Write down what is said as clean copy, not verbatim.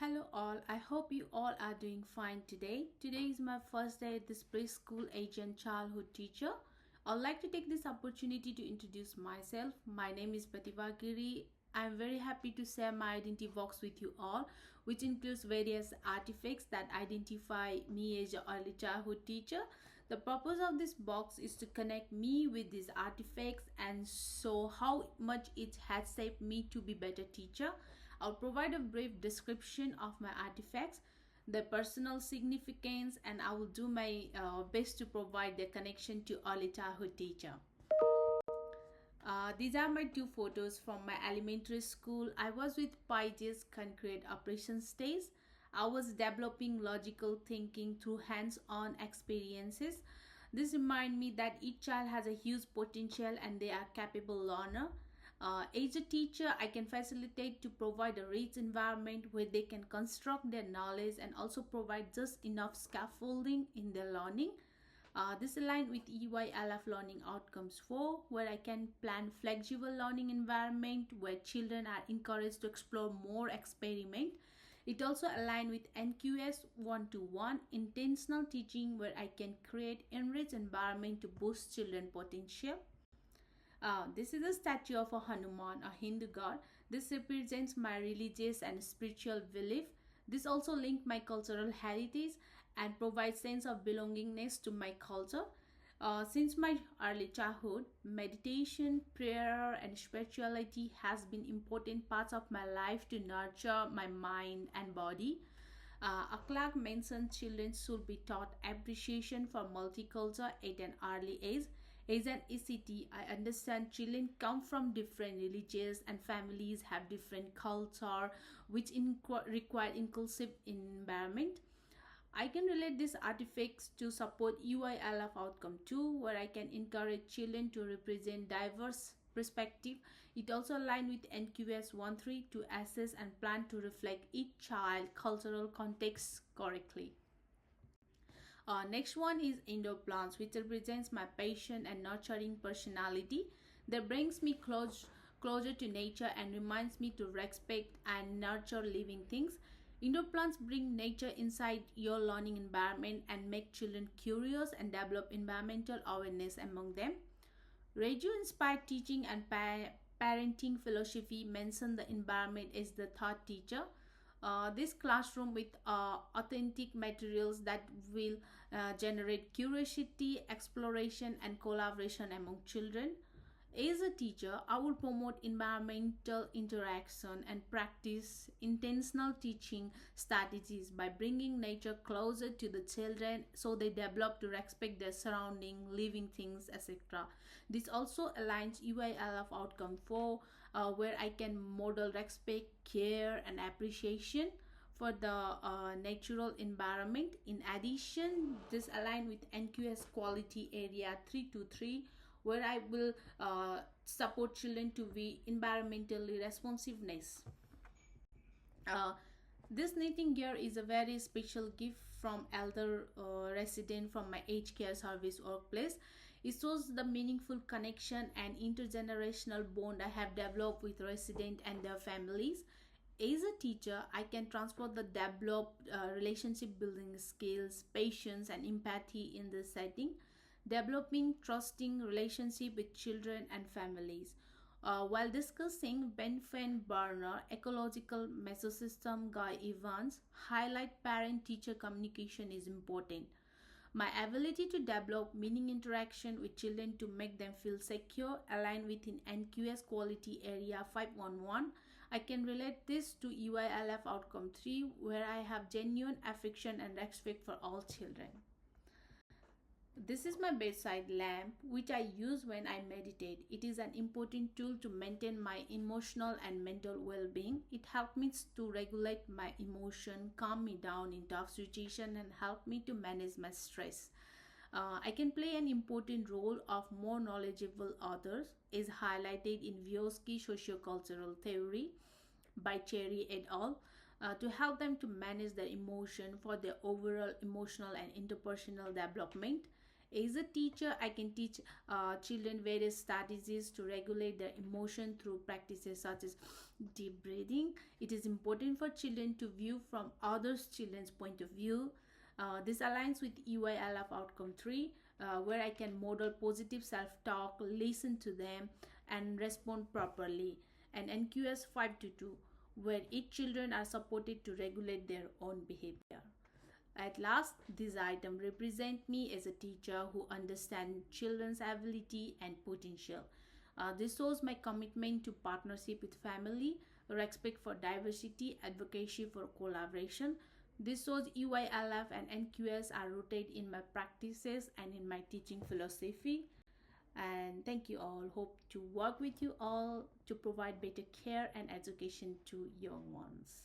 Hello all, I hope you all are doing fine today. Today is my first day at this preschool age and childhood teacher. I'd like to take this opportunity to introduce myself. My name is Pratibha Giri. I'm very happy to share my identity box with you all, which includes various artifacts that identify me as an early childhood teacher. The purpose of this box is to connect me with these artifacts and show how much it has shaped me to be a better teacher. I'll provide a brief description of my artifacts, their personal significance, and I will do my best to provide the connection to early childhood teacher. These are my two photos from my elementary school. I was with Pages concrete operation stage. I was developing logical thinking through hands-on experiences. This reminds me that each child has a huge potential and they are capable learner. As a teacher, I can facilitate to provide a rich environment where they can construct their knowledge and also provide just enough scaffolding in their learning. This aligns with EYLF Learning Outcomes 4, where I can plan flexible learning environment where children are encouraged to explore more experiment. It also aligns with NQS 121, intentional teaching, where I can create enriched environment to boost children potential. This is a statue of a Hanuman, a Hindu god. This represents my religious and spiritual belief. This also links my cultural heritage and provides sense of belongingness to my culture. Since my early childhood, meditation, prayer, and spirituality has been important parts of my life to nurture my mind and body. Akhlaq mentions children should be taught appreciation for multicultural at an early age. As an ECT, I understand children come from different religions and families have different culture, which require inclusive environment. I can relate these artifacts to support EYLF outcome 2, where I can encourage children to represent diverse perspective. It also aligns with NQS 13 to assess and plan to reflect each child cultural context correctly. Next one is indoor plants, which represents my patient and nurturing personality that brings me closer to nature and reminds me to respect and nurture living things. Indoor plants bring nature inside your learning environment and make children curious and develop environmental awareness among them. Radio-inspired teaching and parenting philosophy mention the environment as the third teacher. This classroom with authentic materials that will generate curiosity, exploration, and collaboration among children. As a teacher, I will promote environmental interaction and practice intentional teaching strategies by bringing nature closer to the children so they develop to respect their surrounding, living things, etc. This also aligns EYLF outcome 4, where I can model respect, care, and appreciation for the natural environment. In addition, this aligns with NQS quality area 323, where I will support children to be environmentally responsiveness. This knitting gear is a very special gift from elder resident from my aged care service workplace. It shows the meaningful connection and intergenerational bond I have developed with residents and their families. As a teacher, I can transport the developed relationship building skills, patience, and empathy in this setting, developing trusting relationship with children and families. While discussing Benfen Burner ecological mesosystem, Guy Evans highlight parent-teacher communication is important. My ability to develop meaning interaction with children to make them feel secure align within NQS quality area 511. I can relate this to EYLF outcome 3, where I have genuine affection and respect for all children. This is my bedside lamp, which I use when I meditate. It is an important tool to maintain my emotional and mental well-being. It helps me to regulate my emotion, calm me down in tough situations, and help me to manage my stress. I can play an important role of more knowledgeable authors, as highlighted in Vygotsky Sociocultural Theory by Cherry et al. To help them to manage their emotion for their overall emotional and interpersonal development. As a teacher, I can teach children various strategies to regulate their emotion through practices such as deep breathing. It is important for children to view from others children's point of view. This aligns with EYLF outcome 3, where I can model positive self-talk, listen to them, and respond properly. And NQS 522, where each children are supported to regulate their own behavior. At last, this item represent me as a teacher who understands children's ability and potential. This shows my commitment to partnership with family, respect for diversity, advocacy for collaboration. This shows EYLF and NQS are rooted in my practices and in my teaching philosophy. And thank you all. Hope to work with you all to provide better care and education to young ones.